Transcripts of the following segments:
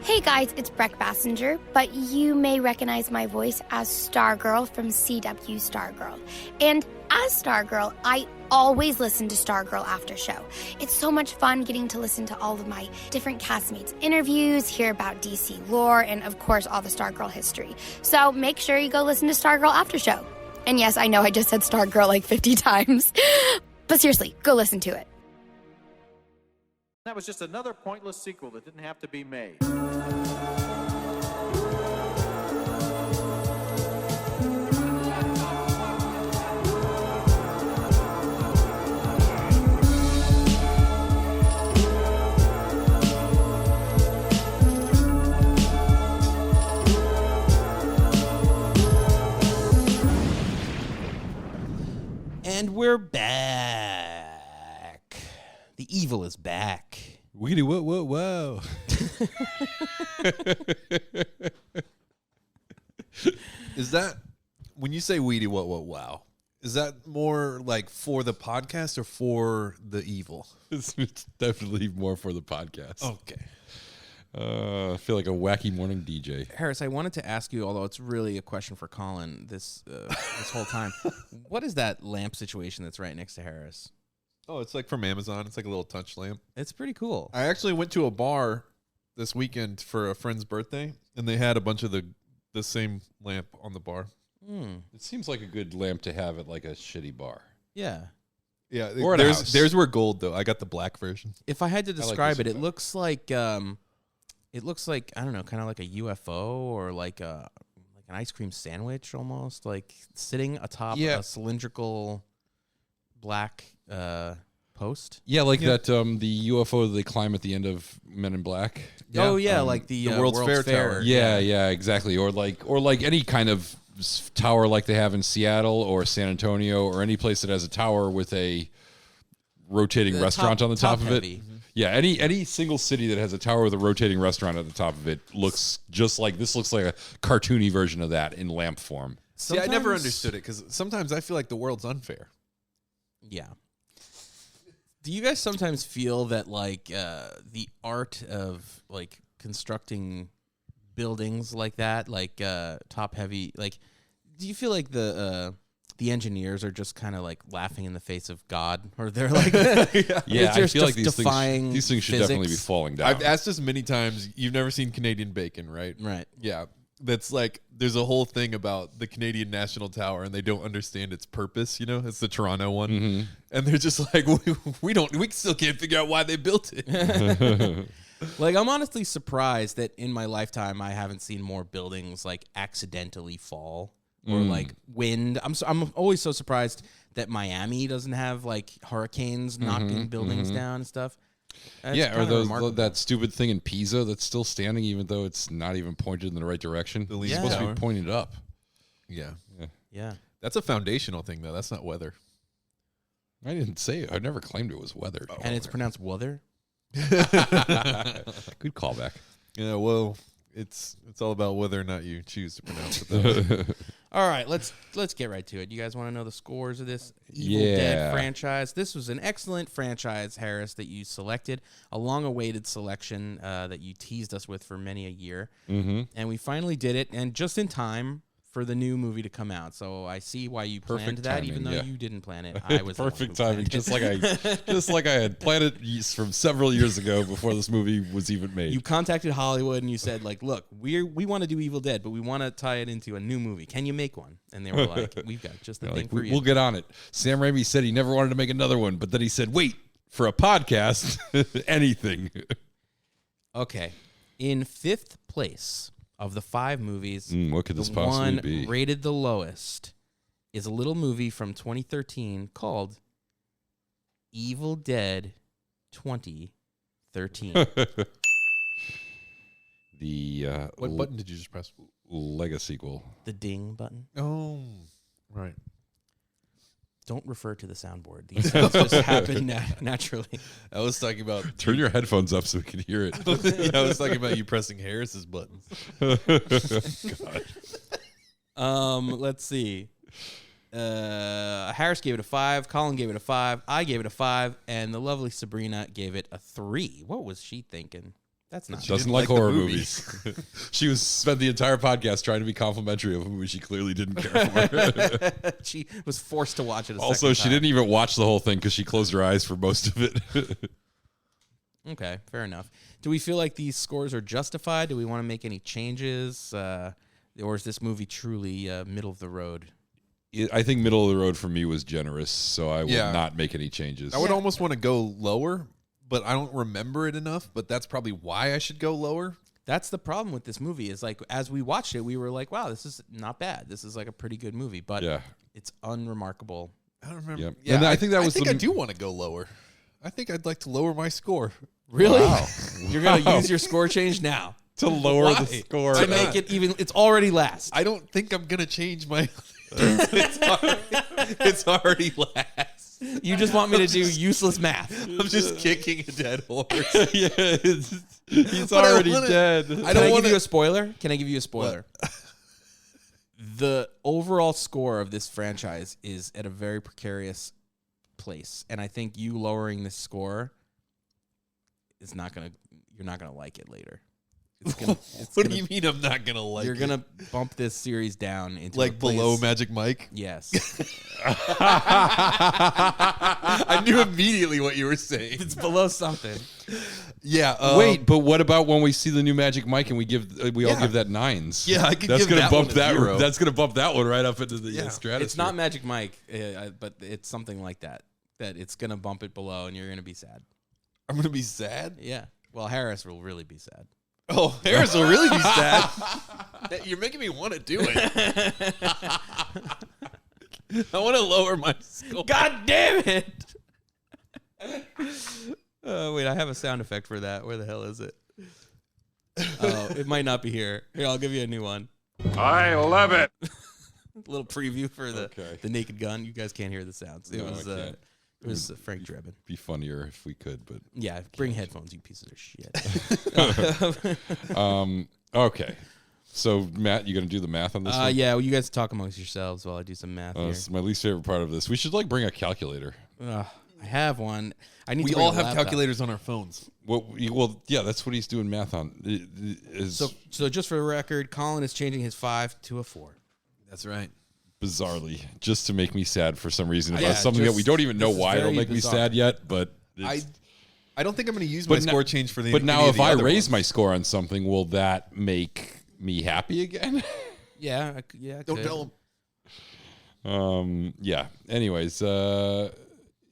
Hey guys, it's Breck Bassinger, but you may recognize my voice as Stargirl from CW Stargirl. And as Stargirl, I always listen to Stargirl After Show. It's so much fun getting to listen to all of my different castmates' interviews, hear about DC lore, and of course all the Stargirl history. So make sure you go listen to Stargirl After Show. And yes, I know I just said Stargirl like 50 times, but seriously, go listen to it. That was just another pointless sequel that didn't have to be made. And we're back. The evil is back. Weedy, whoa. Is that, when you say weedy, wow, is that more like for the podcast or for the evil? It's definitely more for the podcast. Okay. I feel like a wacky morning DJ. Harris, I wanted to ask you, although it's really a question for Colin this whole time, what is that lamp situation that's right next to Harris? Oh, it's like from Amazon. It's like a little touch lamp. It's pretty cool. I actually went to a bar this weekend for a friend's birthday, and they had a bunch of the same lamp on the bar. It seems like a good lamp to have at like a shitty bar. Yeah. Yeah, Or at a house. theirs were gold though. I got the black version. If I had to describe this it, it looks like I don't know, kind of like a UFO or like an ice cream sandwich almost, like sitting atop a cylindrical black post. Yeah, like that the UFO that they climb at the end of Men in Black. Yeah. Oh yeah, like the World's Fair Tower. Yeah, exactly. Or like any kind of tower like they have in Seattle or San Antonio or any place that has a tower with a rotating restaurant on the top of it. Mm-hmm. Yeah, any single city that has a tower with a rotating restaurant at the top of it looks just like this. Looks like a cartoony version of that in lamp form. See, I never understood it because sometimes I feel like the world's unfair. Yeah. Do you guys sometimes feel that like the art of like constructing buildings like that, like top heavy, like do you feel like the engineers are just kind of like laughing in the face of God, or they're like, Yeah, I feel like these defying things should definitely be falling down. I've asked this many times. You've never seen Canadian Bacon, right? Right. Yeah. That's like, there's a whole thing about the Canadian National Tower and they don't understand its purpose. You know, it's the Toronto one. Mm-hmm. And they're just like, we still can't figure out why they built it. Like, I'm honestly surprised that in my lifetime, I haven't seen more buildings like accidentally fall or like wind. I'm always so surprised that Miami doesn't have like hurricanes knocking buildings down and stuff. That's or that stupid thing in Pisa that's still standing, even though it's not even pointed in the right direction. The It's supposed to be pointed up. Yeah. Yeah. That's a foundational thing, though. That's not weather. I didn't say it. I never claimed it was weather. And it's pronounced weather. Good callback. Yeah, well, it's all about whether or not you choose to pronounce it that way. All right, let's get right to it. You guys want to know the scores of this Evil Dead franchise? This was an excellent franchise, Harris, that you selected, a long-awaited selection that you teased us with for many a year. Mm-hmm. And we finally did it, and just in time for the new movie to come out. So I see why you planned that, timing, even though yeah. you didn't plan it. I was Perfect the one who timing, planned it. just like I had planned it from several years ago before this movie was even made. You contacted Hollywood and you said, like, look, we want to do Evil Dead, but we want to tie it into a new movie. Can you make one? And they were like, we've got just the thing for you. We'll get on it. Sam Raimi said he never wanted to make another one, but then he said, wait, for a podcast, anything. Okay. In fifth place of the 5 movies, what could this the possibly one be? rated the lowest is a little movie from 2013 called Evil Dead 2013. The What button did you just press? Lego sequel. The ding button. Oh, right. Don't refer to the soundboard. These sounds just happen naturally. I was talking about Turn your headphones up so we can hear it. I was talking about you pressing Harris's buttons. Let's see. Harris gave it a 5. Colin gave it a 5. I gave it a 5, and the lovely Sabrina gave it a 3. What was she thinking? That's not. She doesn't like horror movies. She spent the entire podcast trying to be complimentary of a movie she clearly didn't care for. She was forced to watch it. Also, she didn't even watch the whole thing because she closed her eyes for most of it. Okay, fair enough. Do we feel like these scores are justified? Do we want to make any changes? Or is this movie truly middle of the road? I think middle of the road for me was generous, so I would Yeah. not make any changes. I would almost want to go lower, but I don't remember it enough. But that's probably why I should go lower. That's the problem with this movie is like as we watched it, we were like, wow, this is not bad. This is like a pretty good movie, but Yeah. it's unremarkable. I don't remember. Yep. Yeah, And I think that was I think the- I do want to go lower. I think I'd like to lower my score. Really? Wow. You're going to use your score change now to lower Why? the score. to make it even. It's already last. I don't think I'm gonna change my. it's already last. You just want me to do useless math. I'm just kicking a dead horse. Yeah, he's But I already wanna- dead. Can don't I wanna- give you a spoiler? Can I give you a spoiler? The overall score of this franchise is at a very precarious place, and I think you lowering this score is not gonna. You're not gonna like it later. It's gonna. What do you mean I'm not gonna like? You're it? gonna bump this series down into like a place- below Magic Mike. Yes, I knew immediately what you were saying. it's below something. Yeah. Wait, but what about when we see the new Magic Mike and we all Yeah. give that 9s? Yeah, I could that's give gonna that bump one a 0. That's gonna bump that one right up into the Yeah. stratosphere. It's not Magic Mike, but it's something like that. That it's gonna bump it below, and you're gonna be sad. I'm gonna be sad. Yeah. Well, Harris will really be sad. Oh, Harris will really be sad. You're making me want to do it. I want to lower my score. God damn it! Wait, I have a sound effect for that. Where the hell is it? Oh, it might not be here. Here, I'll give you a new one. I love it. A little preview for the Okay. the Naked Gun. You guys can't hear the sounds. It No, was I can't. it was Frank Drebin. Be funnier if we could, but Yeah, bring headphones, you pieces of shit. okay. So Matt, you gonna do the math on this one? Yeah, well, you guys talk amongst yourselves while I do some math here. This is my least favorite part of this. We should bring a calculator. I have one. I need. We to bring all a have laptop. calculators on our phones. Well, yeah, that's what he's doing math on. So just for the record, Colin is changing his 5 to a 4. That's right. Bizarrely, just to make me sad for some reason. Yeah, About something that we just- don't even know this is why it'll very make bizarre. me sad yet, but it's, I don't think I'm going to use my But no- score change for the. but now any of if the I other raise ones. my score on something, will that make me happy again? Yeah, I Don't could. tell him. Yeah. Anyways,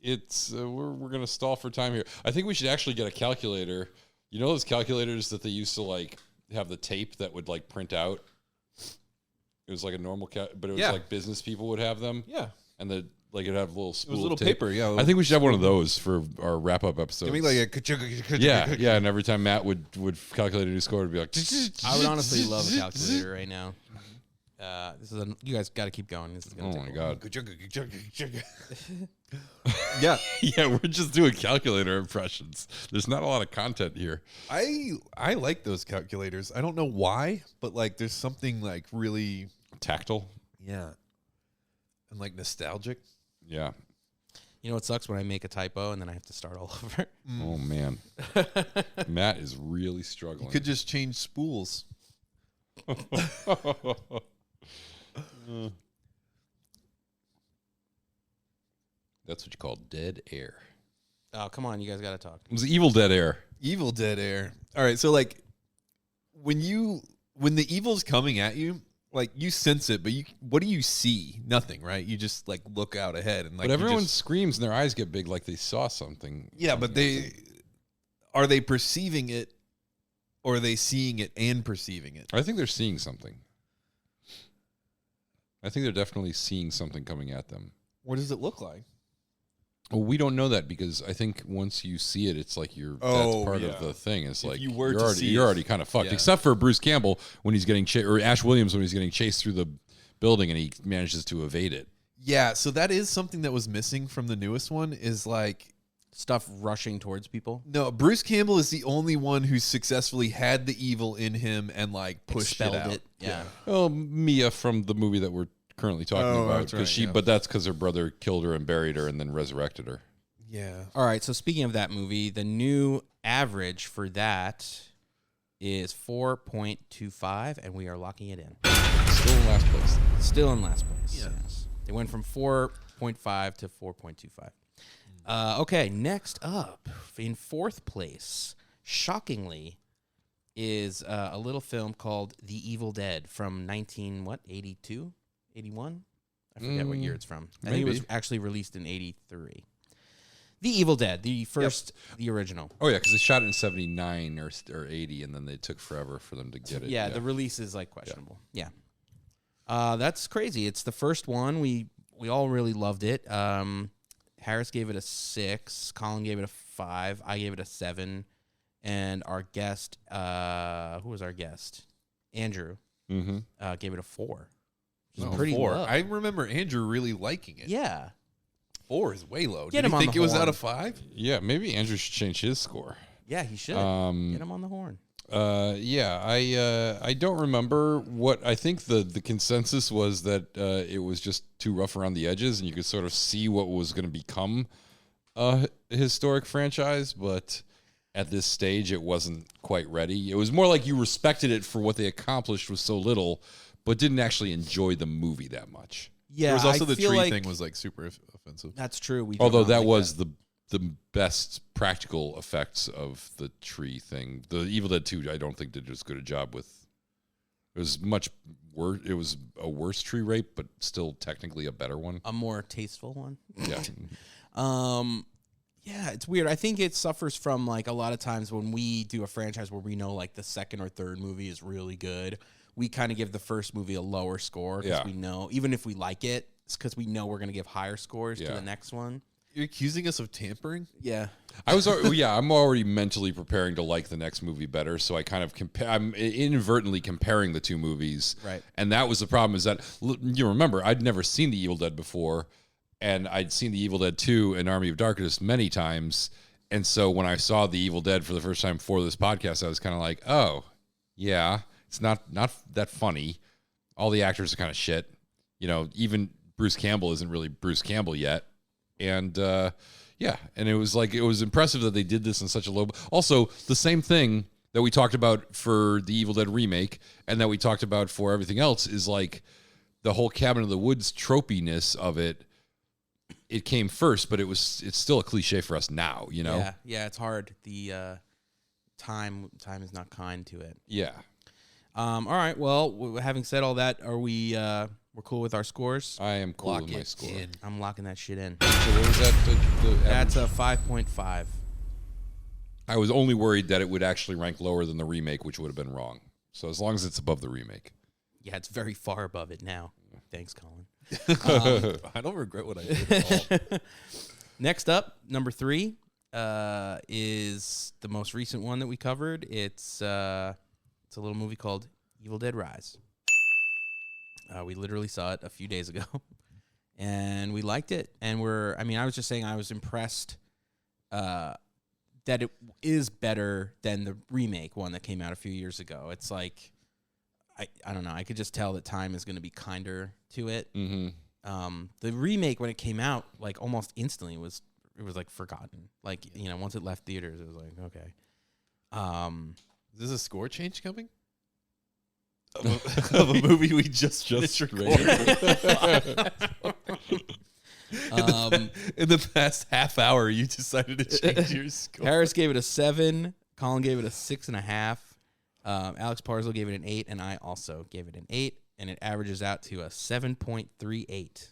it's we're gonna stall for time here. I think we should actually get a calculator. You know those calculators that they used to like have the tape that would like print out. It was like a normal but it was Yeah. like business people would have them. Yeah. And the like it'd have a little spool It was a little of tape. paper. Yeah. I think we should have one of those for our wrap up episode. Give me like a. yeah, and every time Matt would calculate a new score, it'd be like. I would honestly love a calculator right now. You guys got to keep going. This is Oh gonna my take a god. Yeah. Yeah, we're just doing calculator impressions. There's not a lot of content here. I like those calculators. I don't know why, but like there's something like really Tactile. and like nostalgic. Yeah. You know what sucks when I make a typo and then I have to start all over. Oh man. Matt is really struggling. You could just change spools. That's what you call dead air. Oh, come on, you guys got to talk. It was evil dead air. Evil dead air. All right, so like when the evil's coming at you, like you sense it, but what do you see? Nothing, right? You just like look out ahead and like But you everyone just- screams and their eyes get big like they saw something. yeah, but are they perceiving it or are they seeing it and perceiving it? I think they're seeing something. I think they're definitely seeing something coming at them. What does it look like? Well, we don't know that because I think once you see it, it's like that's part yeah. of the thing. It's If like you were to already, see you're it- already kind of fucked. Yeah. Except for Bruce Campbell when he's getting or Ash Williams when he's getting chased through the building and he manages to evade it. Yeah, so that is something that was missing from the newest one is like Stuff rushing towards people. no, Bruce Campbell is the only one who's successfully had the evil in him and like pushed it Expelled out. it. Yeah. Well, Mia from the movie that we're currently talking Oh, about, that's right, yeah. but that's because her brother killed her and buried her and then resurrected her. Yeah. All right, so speaking of that movie, the new average for that is 4.25, and we are locking it in. Still in last place. Still in last place. Yeah. Yes. They went from 4.5 to 4.25. Okay, next up, in fourth place, shockingly, is a little film called The Evil Dead from 82? 81? I forget what year it's from. I think it was actually released in 83. The Evil Dead, the first, the original. Oh, yeah, because they shot it in 79 or 80, and then they took forever for them to get it. Yeah, the release is like questionable. Yeah. That's crazy. It's the first one. We all really loved it. Harris gave it a 6. Colin gave it a 5. I gave it a 7. And our guest, who was our guest? Andrew, gave it a 4. Which is pretty 4. low. I remember Andrew really liking it. Yeah. 4 is way low. Get Did him you on think the it was horn. out of 5? Yeah, maybe Andrew should change his score. Yeah, he should. Get him on the horn. Yeah, I don't remember what I think the consensus was that it was just too rough around the edges, and you could sort of see what was going to become a historic franchise, but at this stage it wasn't quite ready. It was more like you respected it for what they accomplished with so little, but didn't actually enjoy the movie that much. Yeah, There was also I the feel tree like thing was like super offensive. That's true. We Although did not that like was the best practical effects of the tree thing. The Evil Dead 2, I don't think did as good a job with. It was much worse. It was a worse tree rape, but still technically a better one. a more tasteful one. Yeah. Yeah, it's weird. I think it suffers from like a lot of times when we do a franchise where we know like the second or third movie is really good, we kind of give the first movie a lower score because Yeah. we know, even if we like it, it's because we know we're going to give higher scores to Yeah. the next one. You're accusing us of tampering? Yeah. I'm already mentally preparing to like the next movie better, so I kind of I'm inadvertently comparing the two movies. Right. And that was the problem, is that you remember I'd never seen The Evil Dead before, and I'd seen The Evil Dead 2 and Army of Darkness many times. And so when I saw The Evil Dead for the first time for this podcast, I was kind of like, "Oh, yeah, it's not that funny. All the actors are kind of shit. You know, even Bruce Campbell isn't really Bruce Campbell yet." And yeah, and it was impressive that they did this in such a low. Also, the same thing that we talked about for the Evil Dead remake and that we talked about for everything else is like the whole Cabin in the Woods tropiness of it. It came first, but it's still a cliche for us now, you know? Yeah, it's hard. The time is not kind to it. Yeah. All right. Well, having said all that, are we we're cool with our scores? I am cool Lock with my it score. in. I'm locking that shit in. So what was that? The That's average? a 5.5. I was only worried that it would actually rank lower than the remake, which would have been wrong. So as long as it's above the remake. Yeah, it's very far above it now. Thanks, Colin. I don't regret what I did at all. Next up, number 3 is the most recent one that we covered. It's a little movie called Evil Dead Rise. We literally saw it a few days ago, and we liked it. And I was just saying I was impressed that it is better than the remake one that came out a few years ago. It's like, I don't know. I could just tell that time is going to be kinder to it. Mm-hmm. The remake, when it came out, like almost instantly, it was like forgotten. Like, you know, once it left theaters, it was like, okay. Is this a score change coming? Of a movie we just finished recording. In the past half hour, you decided to change your score. Harris gave it a 7. Colin gave it a 6.5. Alex Parslow gave it an 8, and I also gave it an 8, and it averages out to a 7.38,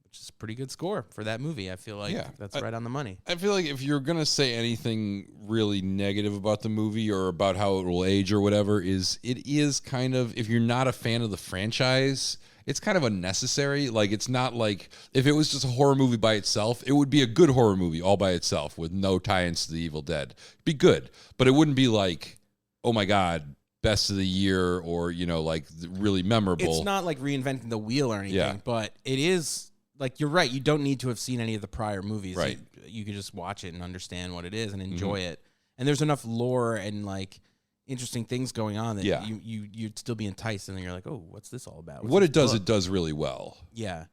which is a pretty good score for that movie. I feel like that's right on the money. I feel like if you're going to say anything really negative about the movie or about how it will age or whatever, it is kind of, if you're not a fan of the franchise, it's kind of unnecessary. Like, it's not like, if it was just a horror movie by itself, it would be a good horror movie all by itself with no tie-ins to The Evil Dead. It'd be good, but it wouldn't be like, oh my God, best of the year, or, you know, like really memorable. It's not like reinventing the wheel or anything, but it is, like, you're right. You don't need to have seen any of the prior movies. Right. You could just watch it and understand what it is and enjoy it. And there's enough lore and, like, interesting things going on that you'd still be enticed, and then you're like, oh, what's this all about? What it does, it does really well. Yeah.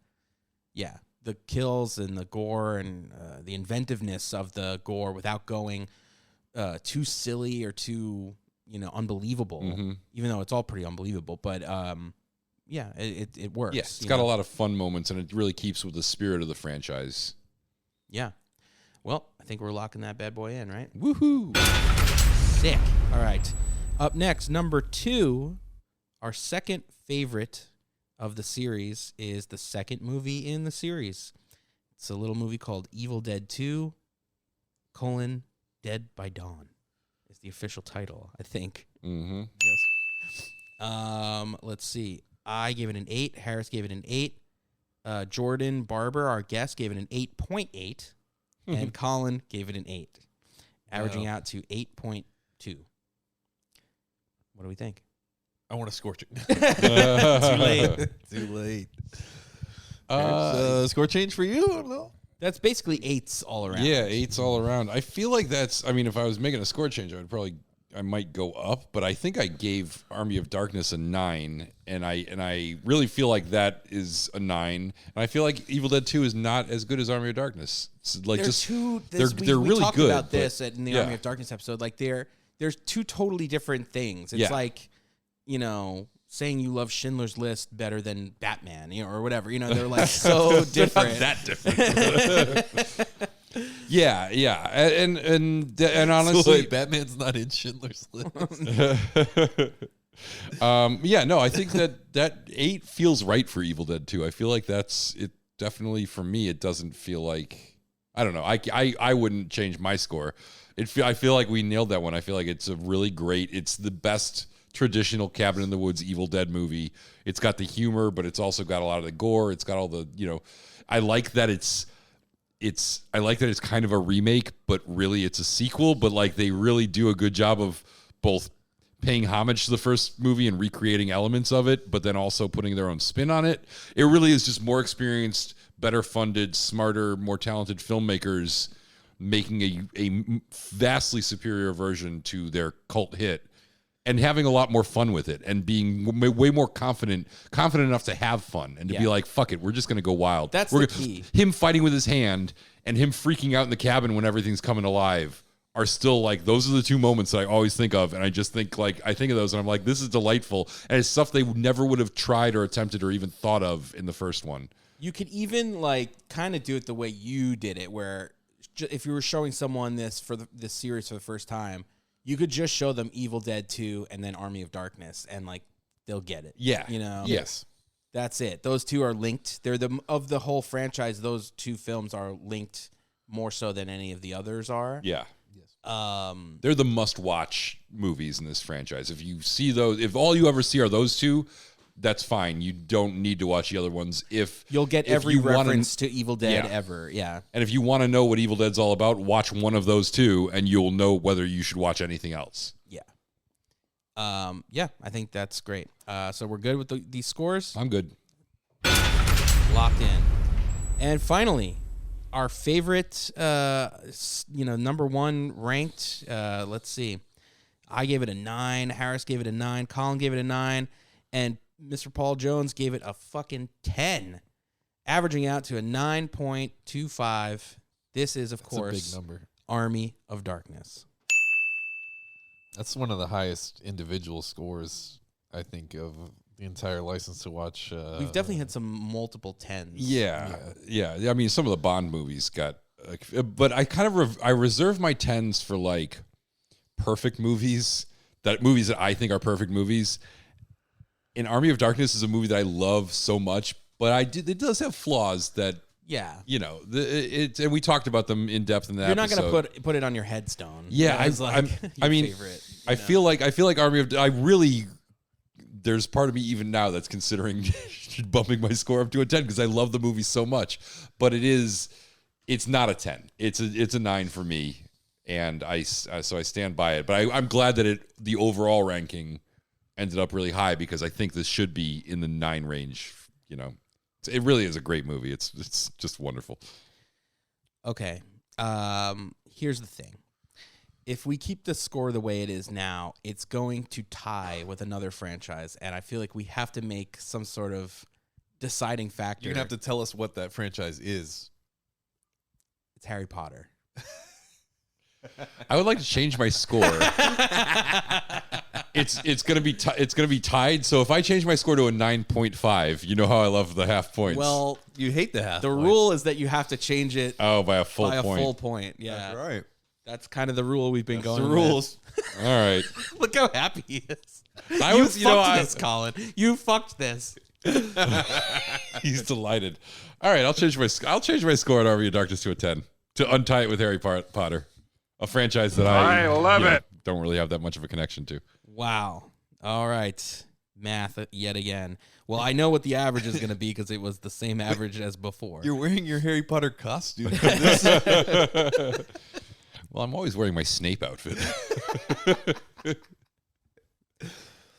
Yeah. The kills and the gore and the inventiveness of the gore without going too silly or too unbelievable. Even though it's all pretty unbelievable, but yeah, it works. Yeah, it's got a lot of fun moments, and it really keeps with the spirit of the franchise. Yeah. Well, I think we're locking that bad boy in, right? Woohoo! Sick. All right. Up next, number 2, our second favorite of the series is the second movie in the series. It's a little movie called Evil Dead 2, Dead by Dawn is the official title, I think. Mm-hmm. Yes. Let's see. I gave it an 8. Harris gave it an 8. Jordyn Barber, our guest, gave it an 8.8. And Colin gave it an 8. Averaging out to 8.2. What do we think? I want to scorch it. Too late. Too late. Score change for you? I don't know. That's basically 8s all around. Yeah, 8s all around. I feel like that's. I mean, if I was making a score change, I might go up. But I think I gave Army of Darkness a 9, and I really feel like that is a 9. And I feel like Evil Dead 2 is not as good as Army of Darkness. It's like they're really we talked good. About this in the Army of Darkness episode. Like there's two totally different things. It's like, saying you love Schindler's List better than Batman, or whatever. They're like so different. Not that different. Yeah, and honestly, so wait, Batman's not in Schindler's List. I think that 8 feels right for Evil Dead 2. I feel like that's it. Definitely for me, it doesn't feel like, I don't know. I wouldn't change my score. I feel like we nailed that one. I feel like it's a really great. It's the best traditional Cabin in the Woods Evil Dead movie. It's got the humor, but it's also got a lot of the gore. It's got all the I like that it's kind of a remake, but really it's a sequel. But like they really do a good job of both paying homage to the first movie and recreating elements of it, but then also putting their own spin on it. It really is just more experienced, better funded, smarter, more talented filmmakers making a vastly superior version to their cult hit and having a lot more fun with it and being way more confident enough to have fun and to be like, fuck it, we're just going to go wild. That's the key. Him fighting with his hand and him freaking out in the cabin when everything's coming alive are still like, those are the two moments that I always think of. And I just think like, I think of those and I'm like, this is delightful. And it's stuff they never would have tried or attempted or even thought of in the first one. You could even like kind of do it the way you did it, where if you were showing someone this series for the first time, you could just show them Evil Dead 2 and then Army of Darkness, and like they'll get it. Yeah, Yes, that's it. Those two are linked. They're of the whole franchise. Those two films are linked more so than any of the others are. Yeah. They're the must-watch movies in this franchise. If you see those, if all you ever see are those two, that's fine. You don't need to watch the other ones. You'll get every reference to Evil Dead ever. Yeah. And if you want to know what Evil Dead's all about, watch one of those two, and you'll know whether you should watch anything else. Yeah. I think that's great. So we're good with these scores? I'm good. Locked in. And finally, our favorite, number 1 ranked, let's see. I gave it a 9. Harris gave it a 9. Colin gave it a 9. And Mr. Paul Jones gave it a fucking 10, averaging out to a 9.25. This is, of course, a big number. Army of Darkness. That's one of the highest individual scores, I think, of the entire License to Watch. We've definitely had some multiple 10s. Yeah. I mean, some of the Bond movies got, but I kind of I reserve my 10s for like perfect movies that I think are perfect movies. And Army of Darkness is a movie that I love so much, but it does have flaws that, and we talked about them in depth in that. You're not going episode. to put it on your headstone. Yeah, favorite, I feel like Army of there's part of me even now that's considering bumping my score up to a 10 because I love the movie so much, but it's not a 10. It's a 9 for me, and so I stand by it. But I'm glad that the overall ranking ended up really high because I think this should be in the 9 range. It really is a great movie. It's just wonderful. Okay. Here's the thing. If we keep the score the way it is now, it's going to tie with another franchise, and I feel like we have to make some sort of deciding factor. You're going to have to tell us what that franchise is. It's Harry Potter. I would like to change my score. It's gonna be tied. So if I change my score to a 9.5, you know how I love the half points. Well, You hate the half. the points. rule is that you have to change it by a full by point. a full point. Yeah, That's right. That's kind of the rule we've been going. The with. rules. All right. Look how happy he is. I You was, fucked this, Colin. You fucked this. he's delighted. All right, I'll change my score on Army of Darkness to a 10 to untie it with Harry Potter, a franchise that I love it. Don't really have that much of a connection to. Wow. All right. Math yet again. Well, I know what the average is going to be because it was the same average as before. You're wearing your Harry Potter costume. Well, I'm always wearing my Snape outfit.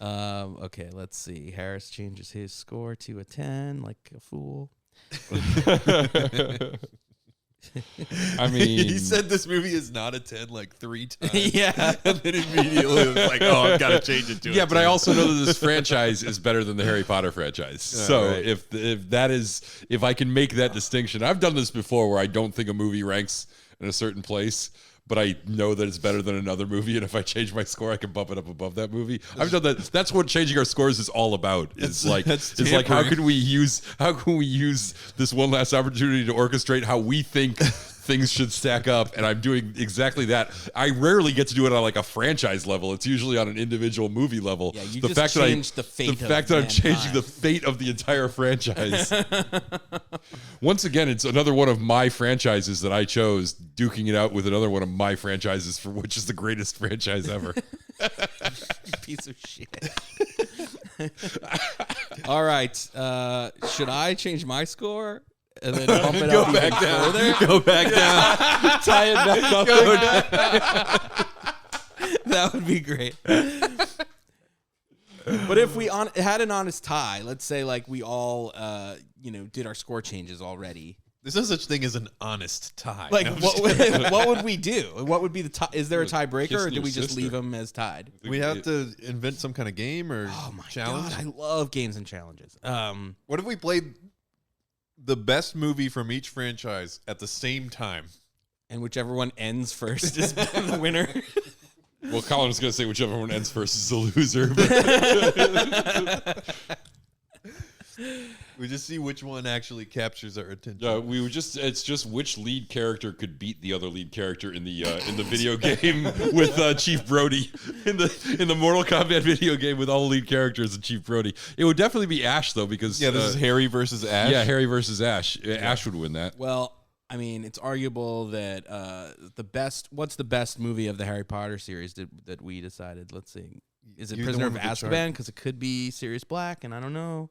Okay, let's see. Harris changes his score to a 10 like a fool. I mean, he said this movie is not a 10 like 3 times. Yeah. And then immediately was like, oh, I've got to change it to yeah, a but I 10. also know that this franchise is better than the Harry Potter franchise. So right. if I can make that distinction, I've done this before where I don't think a movie ranks in a certain place, but I know that it's better than another movie, and if I change my score, I can bump it up above that movie. I've done that. That's what changing our scores is all about. Is like how can we use this one last opportunity to orchestrate how we think things should stack up, and I'm doing exactly that. I rarely get to do it on like a franchise level. It's usually on an individual movie level. Yeah, you the just fact changed the fate the of fact that I'm changing mankind. the fate of the entire franchise. Once again, it's another one of my franchises that I chose, duking it out with another one of my franchises for which is the greatest franchise ever. Piece of shit. All right. Should I change my score and then bump it up even further? Go back down. Tie it back up. That would be great. But if we had an honest tie, let's say like we all, did our score changes already. There's no such thing as an honest tie. Like, No, what would we do? What would be the tie? Is there a tiebreaker, Kiss or do your we just sister. leave them as tied? we have to invent some kind of game or Oh my challenge. god, I love games and challenges. What if we played the best movie from each franchise at the same time? And whichever one ends first is the winner. Well, Colin was going to say whichever one ends first is the loser. We just see which one actually captures our attention. Yeah, it's just which lead character could beat the other lead character in the video game with Chief Brody in the Mortal Kombat video game with all the lead characters and Chief Brody. It would definitely be Ash though, because this is Harry versus Ash. Yeah, Harry versus Ash. Ash would win that. Well, I mean, it's arguable that what's the best movie of the Harry Potter series that we decided? Let's see. Is it You're the Prisoner of one with the chart. Azkaban? Because it could be Sirius Black, and I don't know.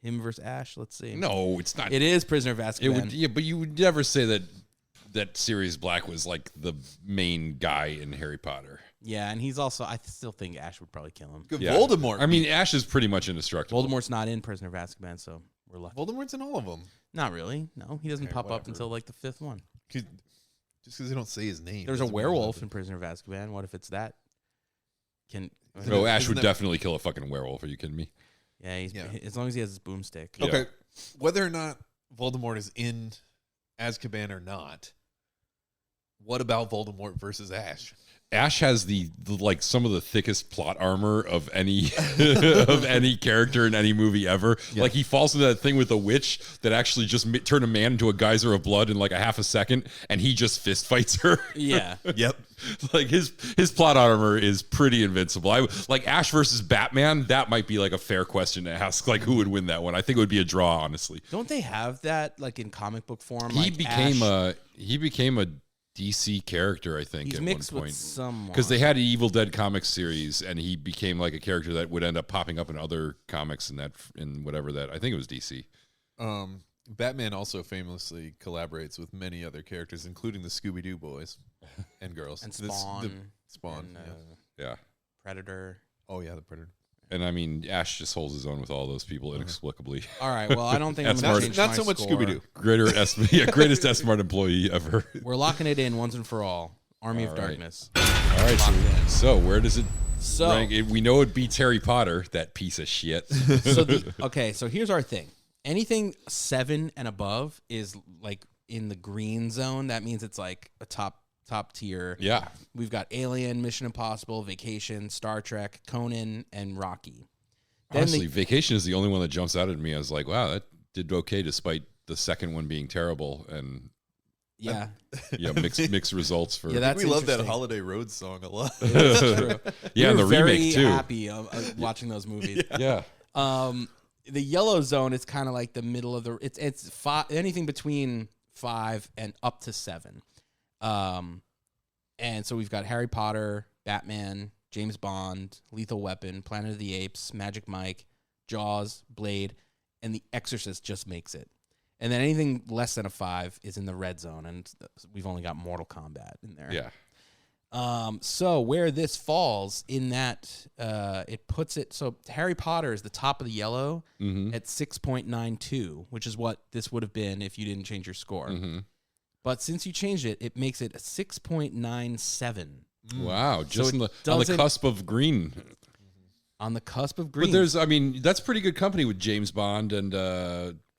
Him versus Ash. Let's see. No, it's not. It is Prisoner of Azkaban. It would, yeah, but you would never say that Sirius Black was like the main guy in Harry Potter. Yeah, and he's also. I still think Ash would probably kill him. Good Yeah. Voldemort. I mean, Ash is pretty much indestructible. Voldemort's not in Prisoner of Azkaban, so we're lucky. Voldemort's in all of them. Not really. No, he doesn't Okay, pop up whatever. until like the fifth one. Just because they don't say his name. There's a doesn't mean werewolf nothing. in Prisoner of Azkaban. What if it's that? No, Ash Isn't would that- definitely kill a fucking werewolf. Are you kidding me? Yeah, Yeah. as long as he has his boomstick. Yeah. Okay, whether or not Voldemort is in Azkaban or not, what about Voldemort versus Ash? Ash has the like some of the thickest plot armor of any of any character in any movie ever. Yeah. Like he falls into that thing with a witch that actually just turned a man into a geyser of blood in like a half a second, and he just fist fights her. Yeah. Yep. Like his plot armor is pretty invincible. Like Ash versus Batman. That might be like a fair question to ask. Like who would win that one? I think it would be a draw, honestly. Don't they have that like in comic book form? He like became Ash, a DC character, I think, He's at mixed one with point. someone. Because they had an Evil Dead comics series, and he became like a character that would end up popping up in other comics and in whatever that I think it was DC. Batman also famously collaborates with many other characters, including the Scooby-Doo boys and girls. and This- Spawn. the Spawn. and, yeah. Yeah, Predator. Oh yeah, the Predator. and I mean Ash just holds his own with all those people inexplicably. All right. Well, I don't think I'm That's going to smart. change Not my so much score. Scooby-Doo. Greatest S Smart employee ever. We're locking it in once and for all. Army of All right. Darkness. All right, so where does it So, rank? We know it beats Harry Potter, that piece of shit. so here's our thing. Anything 7 and above is like in the green zone. That means it's like a top top tier. Yeah. We've got Alien, Mission Impossible, Vacation, Star Trek, Conan, and Rocky. Then Honestly, Vacation is the only one that jumps out at me. I was like, wow, that did okay despite the second one being terrible. And yeah, mixed results for. Yeah, that's we love that interesting. Holiday Road song a lot. It is true. Yeah, and the very remake too. Happy watching those movies. Yeah. The yellow zone is kind of like the middle of the. It's anything between 5 and up to 7. And so we've got Harry Potter, Batman, James Bond, Lethal Weapon, Planet of the Apes, Magic Mike, Jaws, Blade, and The Exorcist just makes it. And then anything less than a 5 is in the red zone, and we've only got Mortal Kombat in there. Yeah. So where this falls in that, it puts it. So Harry Potter is the top of the yellow at 6.92, which is what this would have been if you didn't change your score. But since you changed it, it makes it a 6.97. Wow. Just So on it the doesn't- cusp of green. On the cusp of green. But that's pretty good company with James Bond and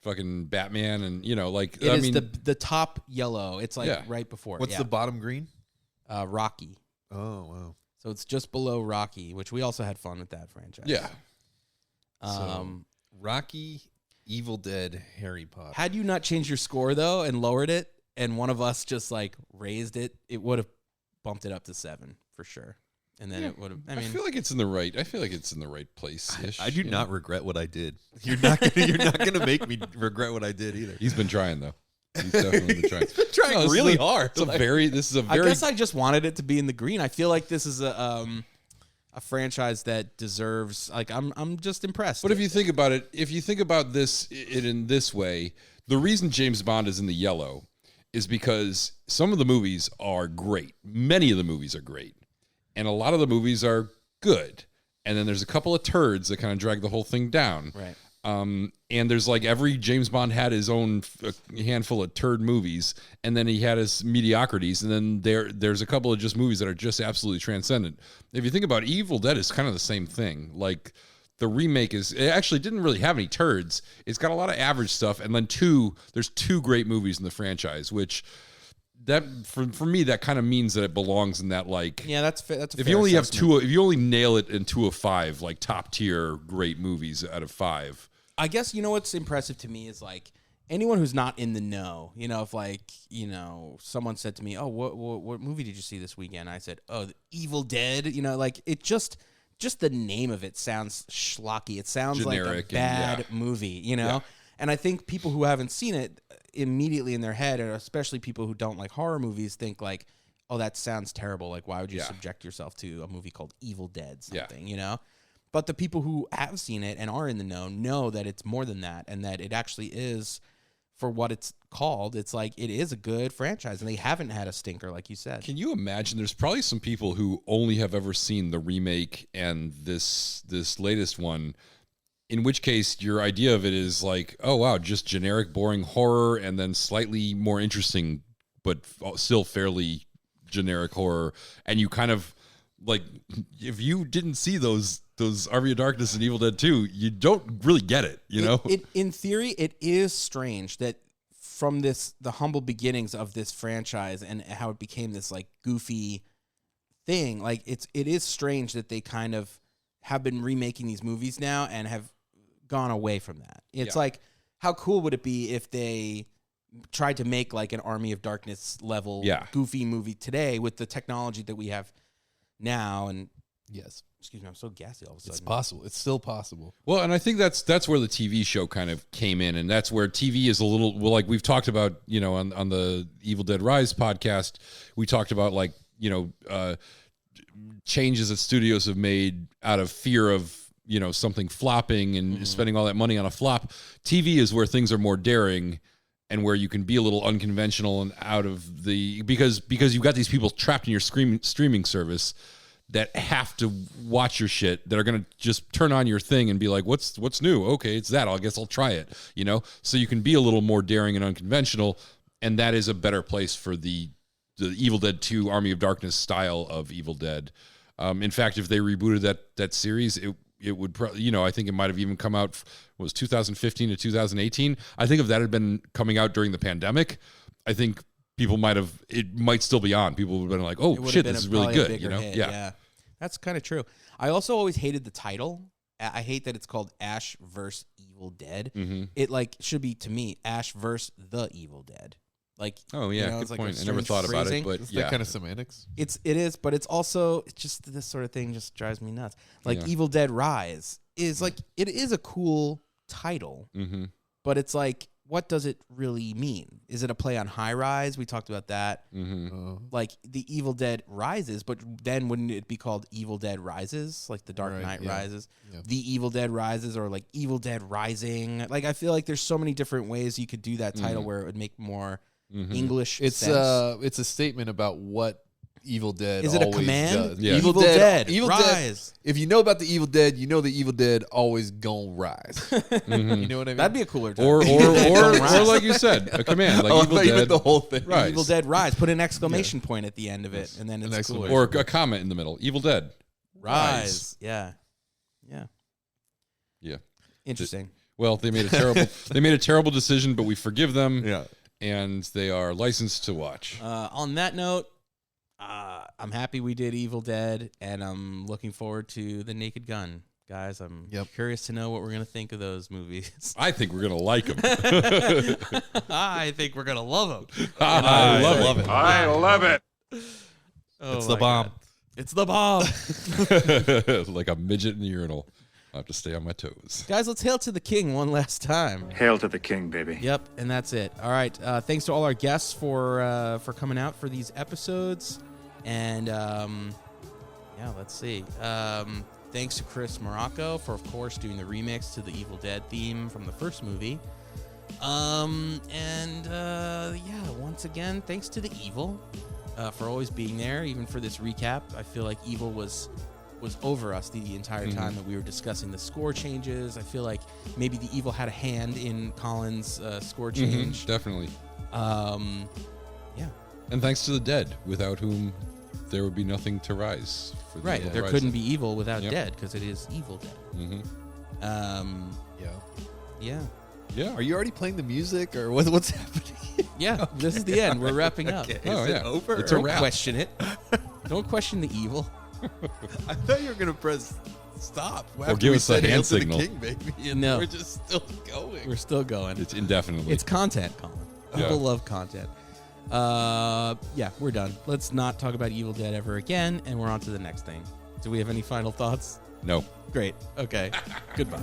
fucking Batman and It is the top yellow. It's like right before. What's the bottom green? Rocky. Oh, wow. So it's just below Rocky, which we also had fun with that franchise. Yeah. Rocky, Evil Dead, Harry Potter. Had you not changed your score though and lowered it, and one of us just like raised it, it would have bumped it up to 7 for sure. And then it would have. I mean, I feel like it's in the right place. I do not regret what I did. You're not gonna make me regret what I did either. He's been trying though. He's definitely been trying. Trying this really is a- hard. This is a I very. guess I just wanted it to be in the green. I feel like this is a franchise that deserves. Like I'm just impressed. But if you think about it, if you think about it in this way, the reason James Bond is in the yellow is because some of the movies are great. Many of the movies are great. And a lot of the movies are good. And then there's a couple of turds that kind of drag the whole thing down. Right. And there's like every James Bond had his own handful of turd movies, and then he had his mediocrities, and then there's a couple of just movies that are just absolutely transcendent. If you think about it, Evil Dead is kind of the same thing. Like the remake it actually didn't really have any turds. It's got a lot of average stuff, and then there's 2 great movies in the franchise, which that for me that kind of means that it belongs in that like that's a if you only have 2, if you only nail it in 2 of 5 like top tier great movies out of 5. I guess what's impressive to me is like anyone who's not in the know. If like someone said to me, "Oh, what movie did you see this weekend?" I said, "Oh, The Evil Dead." Like it just the name of it sounds schlocky. It sounds Generic like a bad movie. Yeah. And I think people who haven't seen it immediately in their head, and especially people who don't like horror movies, think like, "Oh, that sounds terrible. Like, why would you subject yourself to a movie called Evil Dead?" Something, But the people who have seen it and are in the know that it's more than that, and that it actually is, for what it's called, it's like it is a good franchise, and they haven't had a stinker, like you said. Can you imagine? There's probably some people who only have ever seen the remake and this latest one, in which case your idea of it is like, oh wow, just generic, boring horror, and then slightly more interesting, but still fairly generic horror. And you kind of like, if you didn't see those Army of Darkness and Evil Dead 2, you don't really get it, In theory, it is strange that from the humble beginnings of this franchise and how it became this like goofy thing, like it is strange that they kind of have been remaking these movies now and have gone away from that. It's like, how cool would it be if they tried to make like an Army of Darkness level goofy movie today with the technology that we have now? And Yes. excuse me, I'm so gassy all of a sudden. It's possible. It's still possible. Well, and I think that's where the TV show kind of came in, and that's where TV is a little like we've talked about, on the Evil Dead Rise podcast, we talked about like changes that studios have made out of fear of something flopping and spending all that money on a flop. TV is where things are more daring and where you can be a little unconventional and out of the because you've got these people trapped in your streaming service that have to watch your shit, that are going to just turn on your thing and be like, what's new? Okay, it's that. I guess I'll try it, So you can be a little more daring and unconventional, and that is a better place for the Evil Dead 2 Army of Darkness style of Evil Dead. In fact, if they rebooted that series, it would probably, I think it might have even come out, what was 2015 to 2018. I think if that had been coming out during the pandemic, I think people it might still be on. People would have been like, It oh would've shit, been this is probably really a good. You bigger know? hit, Yeah. That's kind of true. I also always hated the title. I hate that it's called Ash vs. Evil Dead. Mm-hmm. It like should be, to me, Ash vs. the Evil Dead. Like, Oh yeah, you know, good it's like a point. I never strange thought about phrasing. it, but It's yeah. that kind of semantics. It is, but it's also just this sort of thing just drives me nuts. Like Yeah. Evil Dead Rise is like, it is a cool title, Mm-hmm. but it's like, what does it really mean? Is it a play on High Rise? We talked about that. Mm-hmm. Like the Evil Dead Rises, but then wouldn't it be called Evil Dead Rises? Like the Dark Right, Knight yeah. Rises, Yeah. the Evil Dead Rises, or like Evil Dead Rising. Like I feel like there's so many different ways you could do that title Mhm. where it would make more Mm-hmm. English It's sense. it's a statement about what Evil Dead Is it a always command? does. Yeah. Evil Dead, Evil Dead. Rise. If you know about the Evil Dead, you know the Evil Dead always gonna rise. Mhm. You know what I mean? That'd be a cooler title. Or like you said, a command like Oh, I Evil thought you meant Dead, the whole thing. Rise. Evil Dead Rise. Put an exclamation point at the end of it, and then An it's cooler. exclamation. or a comment in the middle. Evil Dead, Rise. Yeah. Yeah. Interesting. Well, they made a terrible decision, but we forgive them. Yeah. And they are licensed to watch. On that note, I'm happy we did Evil Dead, and I'm looking forward to The Naked Gun. Guys, I'm curious to know what we're going to think of those movies. I think we're gonna like them. I think we're going to love them. I love it. I love it. Oh It's the my bomb. God. It's the bomb. Like a midget in the urinal. I have to stay on my toes. Guys, let's hail to the king one last time. Hail to the king, baby. Yep, and that's it. All right. Thanks to all our guests for coming out for these episodes. And let's see. Thanks to Chris Morocco for, of course, doing the remix to the Evil Dead theme from the first movie. Once again, thanks to the Evil for always being there, even for this recap. I feel like Evil was over us the entire time that we were discussing the score changes. I feel like maybe the Evil had a hand in Colin's score change. Definitely. Yeah. And thanks to the dead, without whom there would be nothing to rise. For the Right. Evil There Rising. couldn't be evil without Yep. dead, because it is Evil Dead. Mm-hmm. Yeah. Yeah. Yeah. Are you already playing the music, or what's happening? Yeah. This is the end. We're wrapping up. Okay. Oh, Is yeah. it over? It's a Don't wrap. question it. Don't question the evil. I thought you were gonna press stop. Or give we us a said hand Hail to the signal. King, baby, and No. we're just still going. We're still going. It's indefinitely. It's content, Colin. Yeah. People love content. We're done. Let's not talk about Evil Dead ever again, and we're on to the next thing. Do we have any final thoughts? no. Great. Okay. Goodbye.